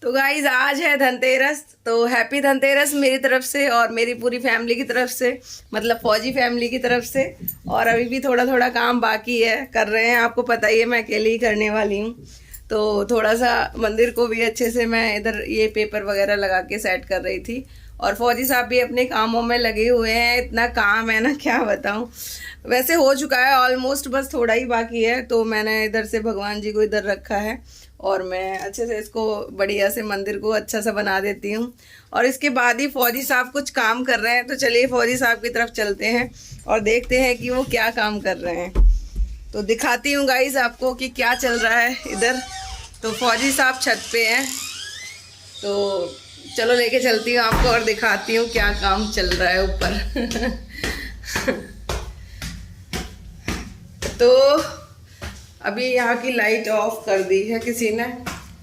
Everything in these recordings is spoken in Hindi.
तो गाइज आज है धनतेरस। तो हैप्पी धनतेरस मेरी तरफ से और मेरी पूरी फैमिली की तरफ से, मतलब फौजी फैमिली की तरफ से। और अभी भी थोड़ा थोड़ा काम बाकी है, कर रहे हैं। आपको पता ही है मैं अकेली ही करने वाली हूँ। तो थोड़ा सा मंदिर को भी अच्छे से मैं इधर ये पेपर वगैरह लगा के सेट कर रही थी। और फौजी साहब भी अपने कामों में लगे हुए हैं। इतना काम है ना, क्या बताऊँ। वैसे हो चुका है ऑलमोस्ट, बस थोड़ा ही बाकी है। तो मैंने इधर से भगवान जी को इधर रखा है और मैं अच्छे से इसको बढ़िया से मंदिर को अच्छा सा बना देती हूँ। और इसके बाद ही फौजी साहब कुछ काम कर रहे हैं। तो चलिए फौजी साहब की तरफ चलते हैं और देखते हैं कि वो क्या काम कर रहे हैं। तो दिखाती हूँ गाइस आपको कि क्या चल रहा है इधर। तो फौजी साहब छत पे हैं, तो चलो लेके चलती हूँ आपको और दिखाती हूँ क्या काम चल रहा है ऊपर। तो अभी यहाँ की लाइट ऑफ कर दी है किसी ने।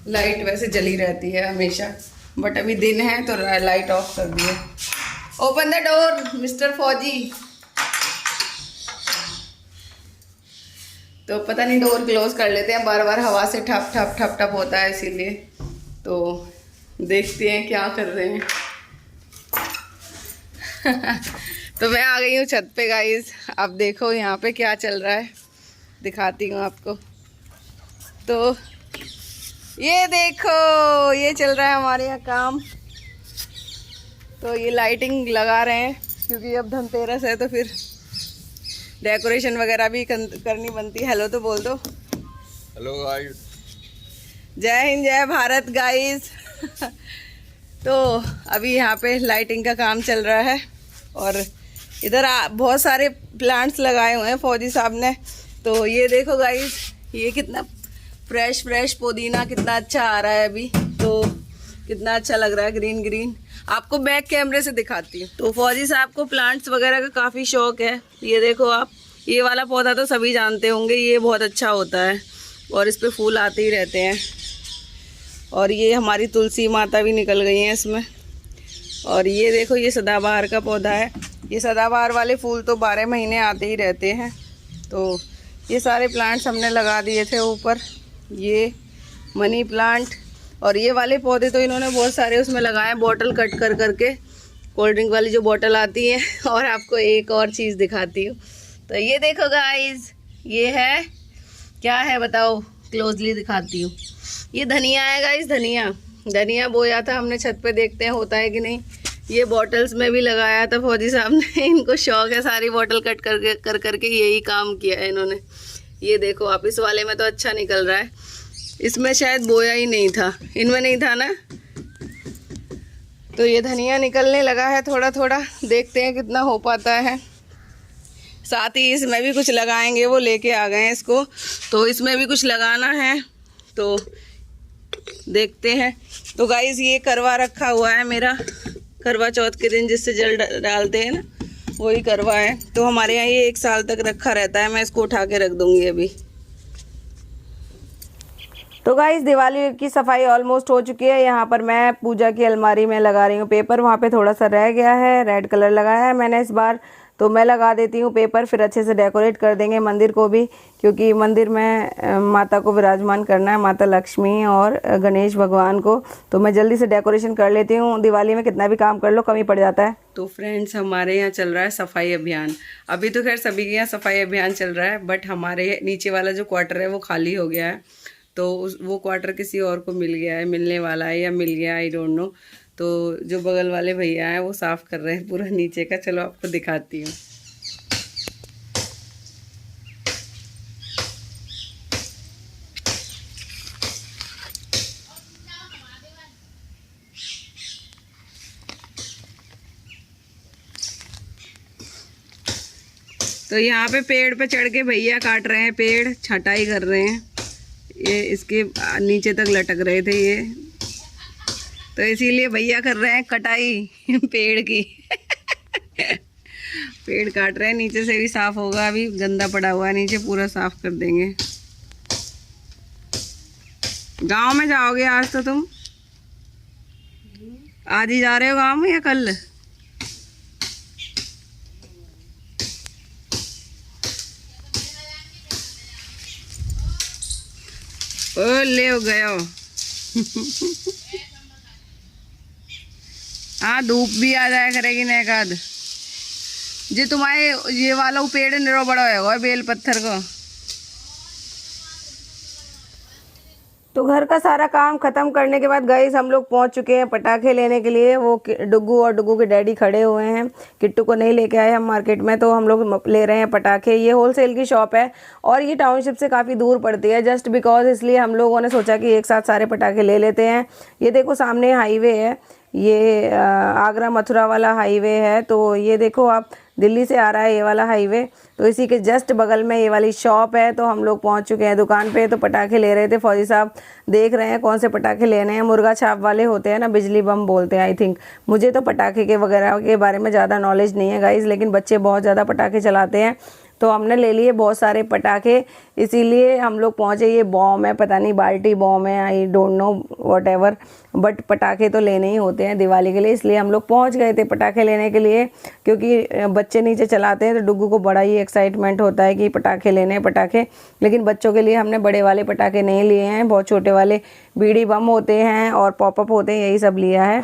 लाइट वैसे जली रहती है हमेशा, बट अभी दिन है तो लाइट ऑफ कर दी है। ओपन द डोर मिस्टर फौजी। तो पता नहीं डोर क्लोज कर लेते हैं, बार बार हवा से ठप ठप ठप ठप होता है, इसीलिए। तो देखते हैं क्या कर रहे हैं। तो मैं आ गई हूँ छत पे गाइस। अब देखो यहाँ पे क्या चल रहा है, दिखाती हूँ आपको। तो ये देखो, ये चल रहा है हमारे यहाँ काम। तो ये लाइटिंग लगा रहे हैं क्योंकि अब धनतेरस है, तो फिर डेकोरेशन वगैरह भी करनी बनती है। हेलो तो बोल दो। Hello guys. जय हिंद जय भारत गाइस। तो अभी यहाँ पे लाइटिंग का काम चल रहा है और इधर बहुत सारे प्लांट्स लगाए हुए हैं फौजी साहब ने। तो ये देखो गाइस, ये कितना फ्रेश फ्रेश पुदीना कितना अच्छा आ रहा है अभी। तो कितना अच्छा लग रहा है, ग्रीन ग्रीन। आपको बैक कैमरे से दिखाती हूँ। तो फौजी साहब को प्लांट्स वगैरह का काफ़ी शौक है। ये देखो आप, ये वाला पौधा तो सभी जानते होंगे, ये बहुत अच्छा होता है और इस पे फूल आते ही रहते हैं। और ये हमारी तुलसी माता भी निकल गई हैं इसमें। और ये देखो, ये सदाबहार का पौधा है। ये सदाबहार वाले फूल तो 12 महीने आते ही रहते हैं। तो ये सारे प्लांट्स हमने लगा दिए थे ऊपर। ये मनी प्लांट और ये वाले पौधे तो इन्होंने बहुत सारे उसमें लगाए हैं, बॉटल कट कर करके, कोल्ड ड्रिंक वाली जो बॉटल आती है। और आपको एक और चीज़ दिखाती हूँ। तो ये देखो गाइस, ये है, क्या है बताओ, क्लोजली दिखाती हूँ। ये धनिया है गाइस, धनिया। धनिया बोया था हमने छत पे, देखते हैं होता है कि नहीं। ये बॉटल्स में भी लगाया था फौजी साहब ने। इनको शौक है, सारी बॉटल कट कर करके यही काम किया है इन्होंने। ये देखो आप, इस वाले में तो अच्छा निकल रहा है, इसमें शायद बोया ही नहीं था, इनमें नहीं था ना। तो ये धनिया निकलने लगा है थोड़ा थोड़ा, देखते हैं कितना हो पाता है। साथ ही इसमें भी कुछ लगाएंगे, वो लेके आ गए हैं इसको। तो इसमें भी कुछ लगाना है, तो देखते हैं। तो गाइस ये करवा रखा हुआ है मेरा, करवा चौथ के दिन जिससे जल डालते हैं ना, वही करवा है। तो हमारे यहाँ ये 1 साल तक रखा रहता है। मैं इसको उठा के रख दूंगी अभी। तो गाइस दिवाली की सफाई ऑलमोस्ट हो चुकी है। यहाँ पर मैं पूजा की अलमारी में लगा रही हूँ पेपर। वहाँ पे थोड़ा सा रह गया है, रेड कलर लगाया है मैंने इस बार, तो मैं लगा देती हूँ पेपर। फिर अच्छे से डेकोरेट कर देंगे मंदिर को भी, क्योंकि मंदिर में माता को विराजमान करना है, माता लक्ष्मी और गणेश भगवान को। तो मैं जल्दी से डेकोरेशन कर लेती हूँ। दिवाली में कितना भी काम कर लो कम ही पड़ जाता है। तो फ्रेंड्स, हमारे यहाँ चल रहा है सफाई अभियान। अभी तो खैर सभी के यहाँ सफाई अभियान चल रहा है, बट हमारे नीचे वाला जो क्वार्टर है वो खाली हो गया है। तो वो क्वार्टर किसी और को मिल गया है, मिलने वाला है या मिल गया, आई डोंट नो। तो जो बगल वाले भैया हैं वो साफ़ कर रहे हैं पूरा नीचे का। चलो आपको दिखाती हूँ। तो यहाँ पे पेड़ पे चढ़ के भैया काट रहे हैं पेड़, छटाई कर रहे हैं। ये इसके नीचे तक लटक रहे थे ये, तो इसीलिए भैया कर रहे हैं कटाई पेड़ की। पेड़ काट रहे हैं, नीचे से भी साफ होगा। अभी गंदा पड़ा हुआ है नीचे, पूरा साफ कर देंगे। गांव में जाओगे आज तो तुम? आज ही जा रहे हो गांव में या कल? ओ ले गयो। हाँ धूप भी आ जाया करेगी न एक आध। जी तुम्हारे ये वाला पेड़ निरो बड़ा होगा बेल पत्थर को। तो घर का सारा काम खत्म करने के बाद गाइस हम लोग पहुंच चुके हैं पटाखे लेने के लिए। वो डुग्गू और डुग्गू के डैडी खड़े हुए हैं। किट्टू को नहीं लेके आए हम मार्केट में, तो हम लोग ले रहे हैं पटाखे। ये होलसेल की शॉप है और ये टाउनशिप से काफ़ी दूर पड़ती है जस्ट बिकॉज, इसलिए हम लोगों ने सोचा कि एक साथ सारे पटाखे ले लेते हैं। ये देखो सामने हाईवे है, ये आगरा मथुरा वाला हाईवे है। तो ये देखो आप, दिल्ली से आ रहा है ये वाला हाईवे। तो इसी के जस्ट बगल में ये वाली शॉप है। तो हम लोग पहुंच चुके हैं दुकान पे। तो पटाखे ले रहे थे, फौजी साहब देख रहे हैं कौन से पटाखे लेने हैं। मुर्गा छाप वाले होते हैं ना, बिजली बम बोलते हैं आई थिंक। मुझे तो पटाखे के वगैरह के बारे में ज़्यादा नॉलेज नहीं है गाइज़, लेकिन बच्चे बहुत ज़्यादा पटाखे चलाते हैं। तो हमने ले लिए बहुत सारे पटाखे, इसीलिए हम लोग पहुँचे। ये बॉम है, पता नहीं बाल्टी बॉम है, I don't know what ever, but पटाखे तो लेने ही होते हैं दिवाली के लिए, इसलिए हम लोग पहुँच गए थे पटाखे लेने के लिए। क्योंकि बच्चे नीचे चलाते हैं तो डुग्गू को बड़ा ही एक्साइटमेंट होता है कि पटाखे लेने हैं पटाखे। लेकिन बच्चों के लिए हमने बड़े वाले पटाखे नहीं लिए हैं, बहुत छोटे वाले बीड़ी बम होते हैं और पॉपअप होते हैं, यही सब लिया है।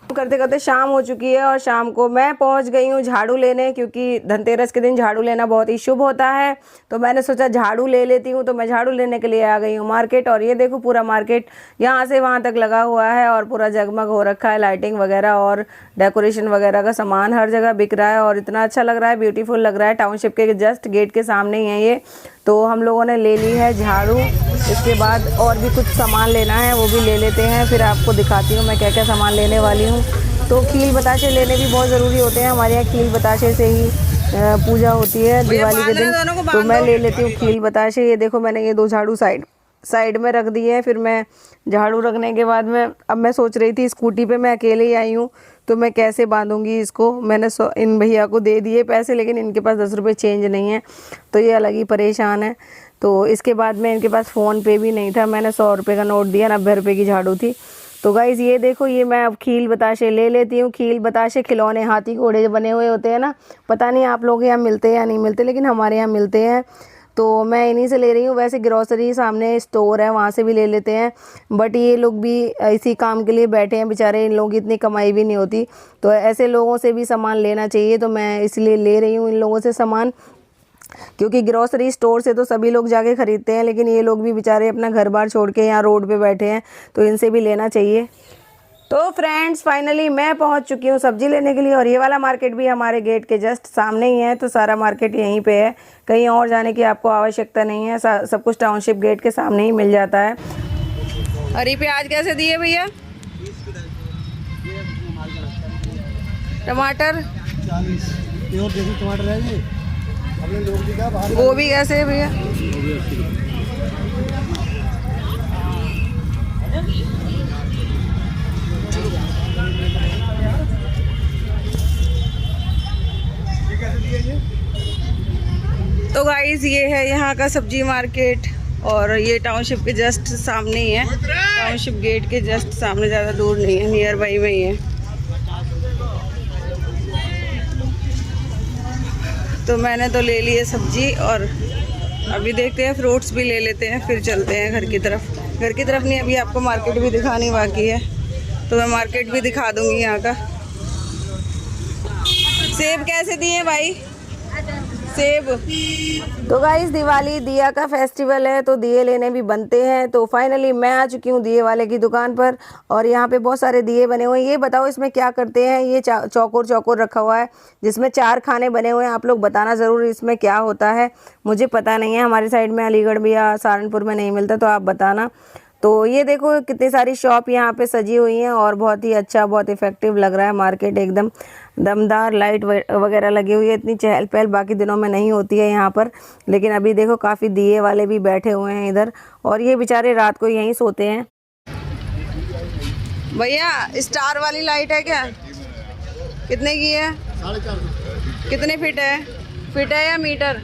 करते करते शाम हो चुकी है और शाम को मैं पहुंच गई हूँ झाड़ू लेने, क्योंकि धनतेरस के दिन झाड़ू लेना बहुत ही शुभ होता है। तो मैंने सोचा झाड़ू ले लेती हूँ, तो मैं झाड़ू लेने के लिए आ गई हूँ मार्केट। और ये देखो पूरा मार्केट यहाँ से वहाँ तक लगा हुआ है और पूरा जगमग हो रखा है, लाइटिंग वगैरह और डेकोरेशन वगैरह का सामान हर जगह बिक रहा है और इतना अच्छा लग रहा है, ब्यूटीफुल लग रहा है। टाउनशिप के जस्ट गेट के सामने ही है ये। तो हम लोगों ने ले ली है झाड़ू। इसके बाद और भी कुछ सामान लेना है, वो भी ले लेते हैं, फिर आपको दिखाती हूँ मैं क्या क्या सामान लेने वाली हूँ। तो खील बताशे लेने भी बहुत ज़रूरी होते हैं, हमारे यहाँ खील बताशे से ही पूजा होती है दिवाली के दिन। तो मैं ले लेती हूँ खील बताशे। ये देखो मैंने ये 2 झाड़ू साइड में रख दिए हैं। फिर मैं झाड़ू रखने के बाद में अब मैं सोच रही थी स्कूटी पे मैं अकेले ही आई हूँ तो मैं कैसे बांधूंगी इसको। मैंने इन भैया को दे दिए पैसे, लेकिन इनके पास 10 रुपये चेंज नहीं है, तो ये अलग ही परेशान है। तो इसके बाद में इनके पास फ़ोन पे भी नहीं था, मैंने 100 रुपये का नोट दिया, 90 रुपये की झाड़ू थी। तो गाइज़ ये देखो, ये मैं अब खील बताशे ले लेती हूँ। खील बताशे खिलौने हाथी घोड़े बने हुए होते हैं ना, पता नहीं आप लोग यहाँ मिलते हैं या नहीं मिलते, लेकिन हमारे यहाँ मिलते हैं। तो मैं इन्हीं से ले रही हूँ। वैसे ग्रोसरी सामने स्टोर है, वहाँ से भी ले लेते हैं, बट ये लोग भी इसी काम के लिए बैठे हैं बेचारे, इन लोगों की इतनी कमाई भी नहीं होती, तो ऐसे लोगों से भी सामान लेना चाहिए। तो मैं इसलिए ले रही हूँ इन लोगों से सामान, क्योंकि ग्रोसरी स्टोर से तो सभी लोग जाके ख़रीदते हैं, लेकिन ये लोग भी बेचारे अपना घर बार छोड़ के यहाँ रोड पे बैठे हैं, तो इनसे भी लेना चाहिए। तो फ्रेंड्स फाइनली मैं पहुंच चुकी हूँ सब्ज़ी लेने के लिए, और ये वाला मार्केट भी हमारे गेट के जस्ट सामने ही है। तो सारा मार्केट यहीं पे है, कहीं और जाने की आपको आवश्यकता नहीं है, सब कुछ टाउनशिप गेट के सामने ही मिल जाता है। हरी प्याज कैसे दिए भैया? टमाटर 40 प्योर देसी टमाटर है जी। हमने लोग दिखा बाहर। गोभी कैसे है भैया? तो गाइस ये है यहाँ का सब्जी मार्केट, और ये टाउनशिप के जस्ट सामने ही है, टाउनशिप गेट के जस्ट सामने, ज़्यादा दूर नहीं है, नियर बाई में ही है। तो मैंने तो ले ली है सब्जी, और अभी देखते हैं फ्रूट्स भी ले लेते हैं, फिर चलते हैं घर की तरफ। घर की तरफ नहीं, अभी आपको मार्केट भी दिखानी बाकी है, तो मैं मार्केट भी दिखा दूँगी यहाँ का। सेब कैसे दिए भाई? सेब। तो गाइस दिवाली दिया का फेस्टिवल है, तो दिए लेने भी बनते हैं। तो फाइनली मैं आ चुकी हूँ दिए वाले की दुकान पर, और यहाँ पे बहुत सारे दिए बने हुए हैं। ये बताओ इसमें क्या करते हैं? ये चौकोर चौकोर रखा हुआ है जिसमें 4 खाने बने हुए हैं। आप लोग बताना ज़रूर इसमें क्या होता है, मुझे पता नहीं है, हमारी साइड में अलीगढ़ भी या सहारनपुर में नहीं मिलता, तो आप बताना। तो ये देखो कितनी सारी शॉप यहाँ पे सजी हुई हैं, और बहुत ही अच्छा, बहुत इफ़ेक्टिव लग रहा है मार्केट, एकदम दमदार। लाइट वगैरह लगी हुई है, इतनी चहल पहल बाकी दिनों में नहीं होती है यहाँ पर, लेकिन अभी देखो काफ़ी दिए वाले भी बैठे हुए हैं इधर, और ये बेचारे रात को यहीं सोते हैं। भैया स्टार वाली लाइट है क्या? कितने की है? 450। कितने फीट है? फीट है या मीटर?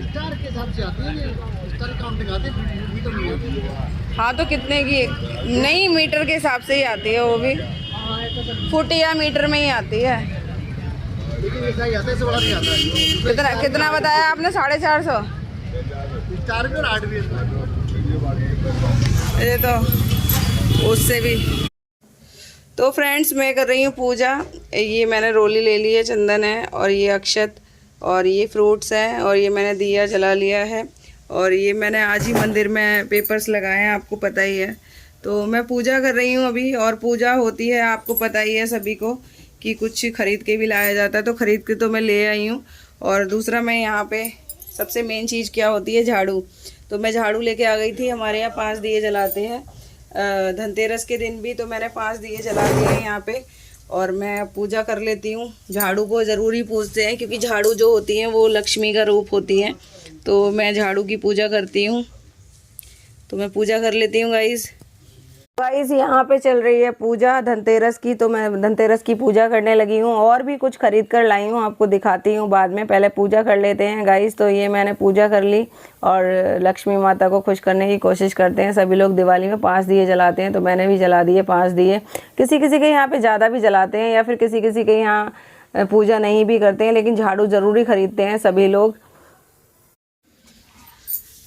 स्टार के हिसाब से आती है, स्टार काउंटिंग आती है, मीटर नहीं आती। हाँ तो कितने की? नहीं मीटर के हिसाब से ही आती है, वो भी फुट या मीटर में ही आती है। लेकिन ऐसा ही आता है, इससे बड़ा नहीं आता है। कितना बताया आपने? 450? स्टार भी और 8 भी। ये तो उससे भी। तो फ्रेंड्स मैं कर रही हूँ पूजा। ये मैंने रोली ले ली है, चंदन है और ये अक्षत और ये फ्रूट्स हैं और ये मैंने दिया जला लिया है और ये मैंने आज ही मंदिर में पेपर्स लगाए हैं, आपको पता ही है। तो मैं पूजा कर रही हूँ अभी। और पूजा होती है आपको पता ही है सभी को कि कुछ ख़रीद के भी लाया जाता है, तो ख़रीद के तो मैं ले आई हूँ। और दूसरा मैं यहाँ पे सबसे मेन चीज़ क्या होती है, झाड़ू। तो मैं झाड़ू लेके आ गई थी। हमारे यहाँ 5 दिए जलाते हैं धनतेरस के दिन भी, तो मैंने 5 दिए जला दिए हैं यहाँ पे। और मैं पूजा कर लेती हूँ। झाड़ू को ज़रूरी पूजते हैं क्योंकि झाड़ू जो होती हैं वो लक्ष्मी का रूप होती हैं। तो मैं झाड़ू की पूजा करती हूँ। तो मैं पूजा कर लेती हूँ गाइज़। यहाँ पे चल रही है पूजा धनतेरस की, तो मैं धनतेरस की पूजा करने लगी हूँ। और भी कुछ खरीद कर लाई हूँ, आपको दिखाती हूँ बाद में। पहले पूजा कर लेते हैं गाइस। तो ये मैंने पूजा कर ली और लक्ष्मी माता को खुश करने की कोशिश करते हैं। सभी लोग दिवाली में 5 दिए जलाते हैं, तो मैंने भी जला दिए 5 दिए। किसी किसी के यहाँ पे ज़्यादा भी जलाते हैं या फिर किसी किसी के यहाँ पूजा नहीं भी करते हैं, लेकिन झाड़ू ज़रूरी खरीदते हैं सभी लोग।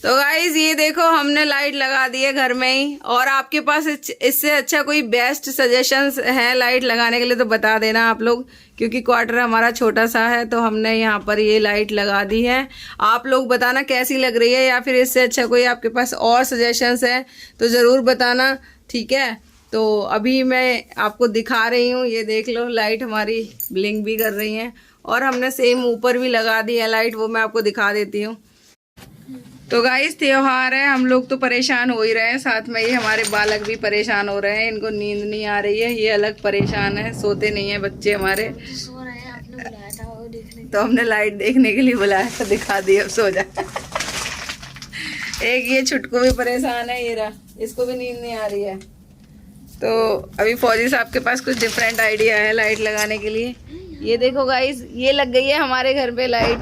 तो गाइज ये देखो हमने लाइट लगा दी है घर में ही। और आपके पास इससे अच्छा कोई बेस्ट सजेशंस है लाइट लगाने के लिए तो बता देना आप लोग, क्योंकि क्वार्टर हमारा छोटा सा है। तो हमने यहाँ पर ये लाइट लगा दी है। आप लोग बताना कैसी लग रही है, या फिर इससे अच्छा कोई आपके पास और सजेशंस है तो ज़रूर बताना, ठीक है। तो अभी मैं आपको दिखा रही हूँ, ये देख लो लाइट हमारी ब्लिंक भी कर रही है। और हमने सेम ऊपर भी लगा दी है लाइट, वो मैं आपको दिखा देती हूँ। तो गाइस त्योहार है, हम लोग तो परेशान हो ही रहे हैं, साथ में ये हमारे बालक भी परेशान हो रहे हैं। इनको नींद नहीं आ रही है, ये अलग परेशान है, सोते नहीं है बच्चे हमारे। सो रहे हैं, आपने बुलाया था वो देखने, तो हमने लाइट देखने के लिए बुलाया था, दिखा दी, अब सो जा। एक ये छुटकू भी परेशान है, ये रहा, इसको भी नींद नहीं आ रही है। तो अभी फौजी साहब के पास कुछ डिफरेंट आइडिया है लाइट लगाने के लिए। ये देखो गाइस, ये लग गई है हमारे घर पे लाइट।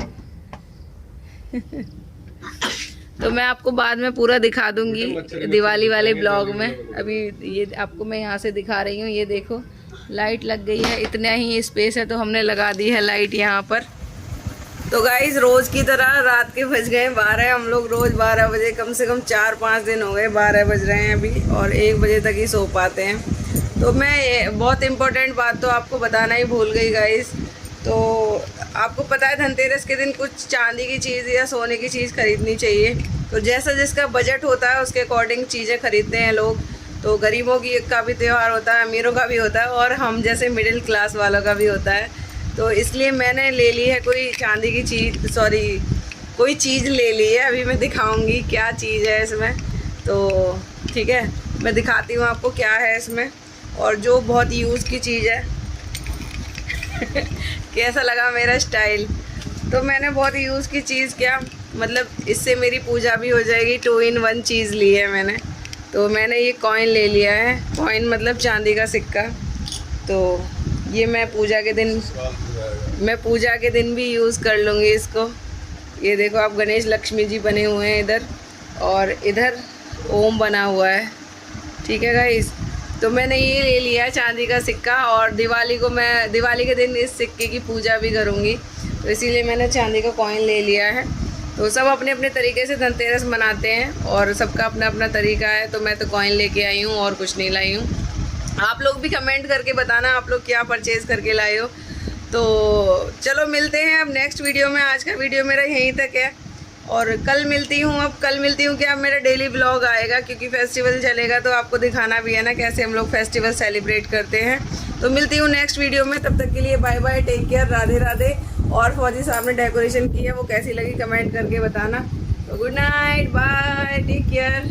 तो मैं आपको बाद में पूरा दिखा दूंगी दिवाली वाले ब्लॉग में। अभी ये आपको मैं यहाँ से दिखा रही हूँ। ये देखो लाइट लग गई है, इतना ही स्पेस है तो हमने लगा दी है लाइट यहाँ पर। तो गाइस रोज़ की तरह रात के बज गए 12। हम लोग रोज़ 12 बजे, कम से कम 4-5 दिन हो गए 12 बज रहे हैं अभी, और 1 बजे तक ही सो पाते हैं। तो मैं बहुत इम्पोर्टेंट बात तो आपको बताना ही भूल गई गाइस। तो आपको पता है धनतेरस के दिन कुछ चांदी की चीज़ या सोने की चीज़ खरीदनी चाहिए। तो जैसा जिसका बजट होता है उसके अकॉर्डिंग चीज़ें खरीदते हैं लोग। तो गरीबों की का भी त्यौहार होता है, अमीरों का भी होता है, और हम जैसे मिडिल क्लास वालों का भी होता है। तो इसलिए मैंने ले ली है कोई चांदी की चीज़, कोई चीज़ ले ली है। अभी मैं दिखाऊंगी क्या चीज़ है इसमें। तो ठीक है, मैं दिखाती हूँ आपको क्या है इसमें, और जो बहुत यूज़ की चीज़ है। कैसा लगा मेरा स्टाइल? तो मैंने बहुत यूज़ की चीज़, क्या मतलब इससे मेरी पूजा भी हो जाएगी। 2 in 1 चीज़ ली है मैंने। तो मैंने ये कॉइन ले लिया है, कॉइन मतलब चांदी का सिक्का। तो ये मैं पूजा के दिन भी यूज़ कर लूँगी इसको। ये देखो आप, गणेश लक्ष्मी जी बने हुए हैं इधर, और इधर ओम बना हुआ है, ठीक है गाइस। तो मैंने ये ले लिया है चांदी का सिक्का, और दिवाली के दिन इस सिक्के की पूजा भी करूँगी, तो इसीलिए मैंने चांदी का कॉइन ले लिया है। तो सब अपने अपने तरीके से धनतेरस मनाते हैं और सबका अपना अपना तरीका है। तो मैं तो कॉइन लेके आई हूँ और कुछ नहीं लाई हूँ। आप लोग भी कमेंट करके बताना आप लोग क्या परचेज़ करके लाए हो। तो चलो मिलते हैं अब नेक्स्ट वीडियो में। आज का वीडियो मेरा यहीं तक है, और कल मिलती हूँ कि अब मेरा डेली ब्लॉग आएगा, क्योंकि फेस्टिवल चलेगा तो आपको दिखाना भी है ना कैसे हम लोग फेस्टिवल सेलिब्रेट करते हैं। तो मिलती हूँ नेक्स्ट वीडियो में, तब तक के लिए bye bye, take care, Radhe Radhe. और फौजी साहब ने डेकोरेशन की है, वो कैसी लगी कमेंट करके बताना। तो good night, bye, take care.